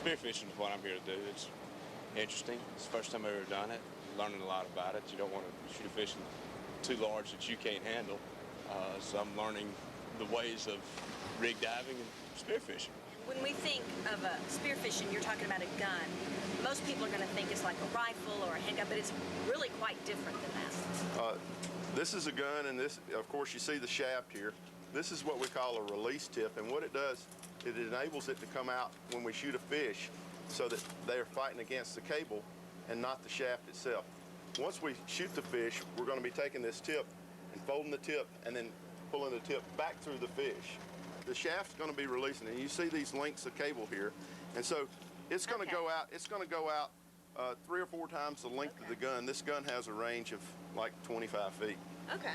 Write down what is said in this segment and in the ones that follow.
spearfishing is what I'm here to do. It's interesting. It's the first time I've ever done it. Learning a lot about it. You don't want to shoot a fish too large that you can't handle. So I'm learning the ways of rig diving and spearfishing. When we think of spearfishing, you're talking about a gun. Most people are going to think it's like a rifle or a handgun, but it's really quite different than that. This is a gun, and this, of course, you see the shaft here. This is what we call a release tip, and what it does, it enables it to come out when we shoot a fish so that they're fighting against the cable and not the shaft itself. Once we shoot the fish, we're going to be taking this tip and folding the tip and then pulling the tip back through the fish. The shaft's going to be releasing, and you see these links of cable here, and so it's going to go out. It's going to go out 3 or 4 times the length of the gun. This gun has a range of like 25 feet. Okay.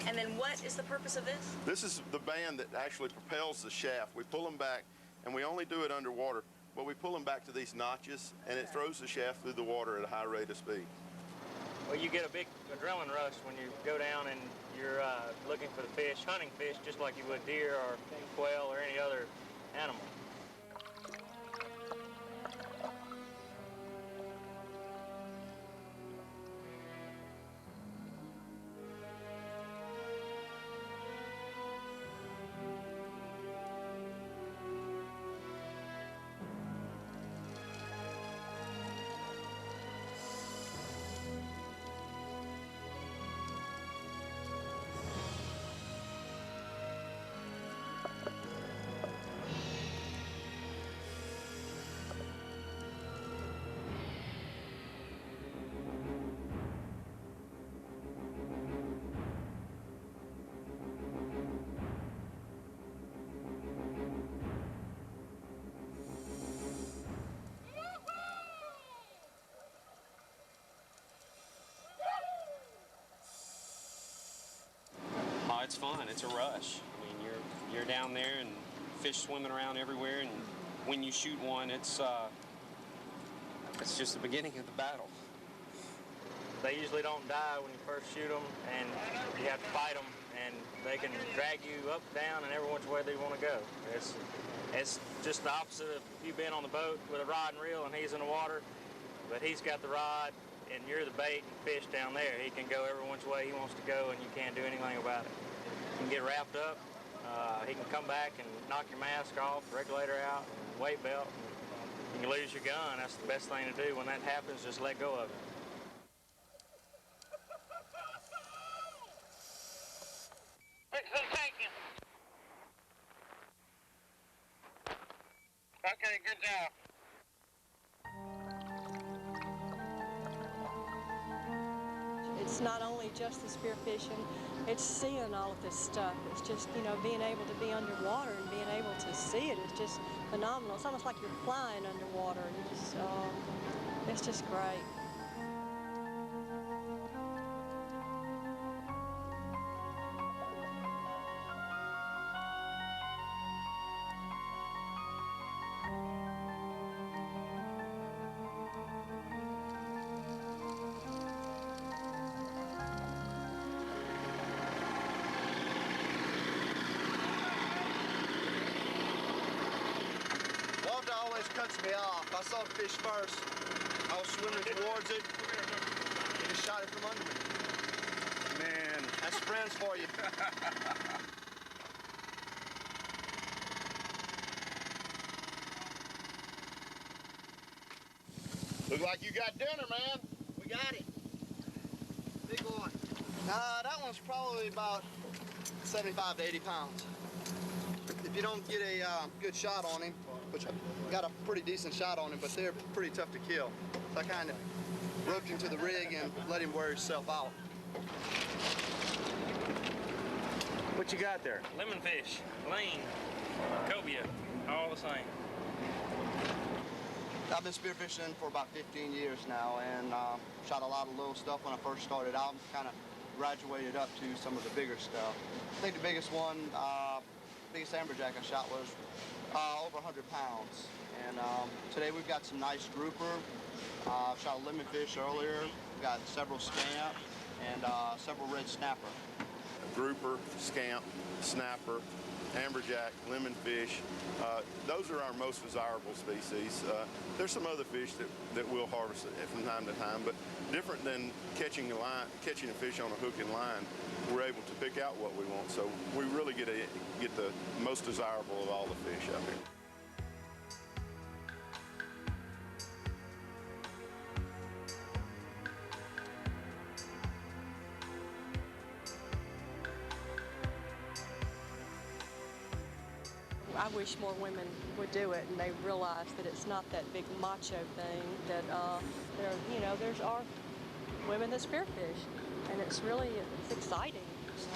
And then what is the purpose of this? This is the band that actually propels the shaft. We pull them back, and we only do it underwater, but we pull them back to these notches, and it throws the shaft through the water at a high rate of speed. Well, you get a big adrenaline rush when you go down and you're looking for the fish, hunting fish, just like you would deer or quail or any other animal. It's fun. It's a rush. I mean, you're down there and fish swimming around everywhere, and when you shoot one, it's just the beginning of the battle. They usually don't die when you first shoot them, and you have to fight them, and they can drag you up, down, and every which way they want to go. It's just the opposite of you being on the boat with a rod and reel, and he's in the water, but he's got the rod, and you're the bait and fish down there. He can go every which way he wants to go, and you can't do anything about it. You can get wrapped up. He can come back and knock your mask off, regulator out, weight belt. You can lose your gun. That's the best thing to do. When that happens, just let go of it. Okay, good job. It's not only just the spearfishing, it's seeing all of this stuff. It's just, you know, being able to be underwater and being able to see it is just phenomenal. It's almost like you're flying underwater. And it's just great. Cuts me off. I saw the fish first. I was swimming towards it. He just shot it from under me. Man, that's friends for you. Look like you got dinner, man. We got it. Big one. That one's probably about 75 to 80 pounds. If you don't get a good shot on him, which I got a pretty decent shot on him, but they're pretty tough to kill. So I kind of roped him to the rig and let him wear himself out. What you got there? Lemonfish, ling, cobia, all the same. I've been spearfishing for about 15 years now, and shot a lot of little stuff when I first started out. Kind of graduated up to some of the bigger stuff. I think the biggest one, biggest amberjack I shot was over 100 pounds. And today we've got some nice grouper. I've shot a lemonfish earlier. We've got several scamp and several red snapper. Grouper, scamp, snapper, amberjack, lemonfish. Those are our most desirable species. There's some other fish that we'll harvest from time to time, but different than catching a fish on a hook and line, we're able to pick out what we want. So we really get the most desirable of all the fish out here. I wish more women would do it, and they realize that it's not that big macho thing. That there's women that spearfish, and it's exciting.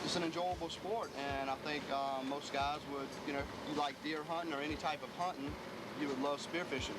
It's an enjoyable sport, and I think most guys would, if you like deer hunting or any type of hunting, you would love spearfishing.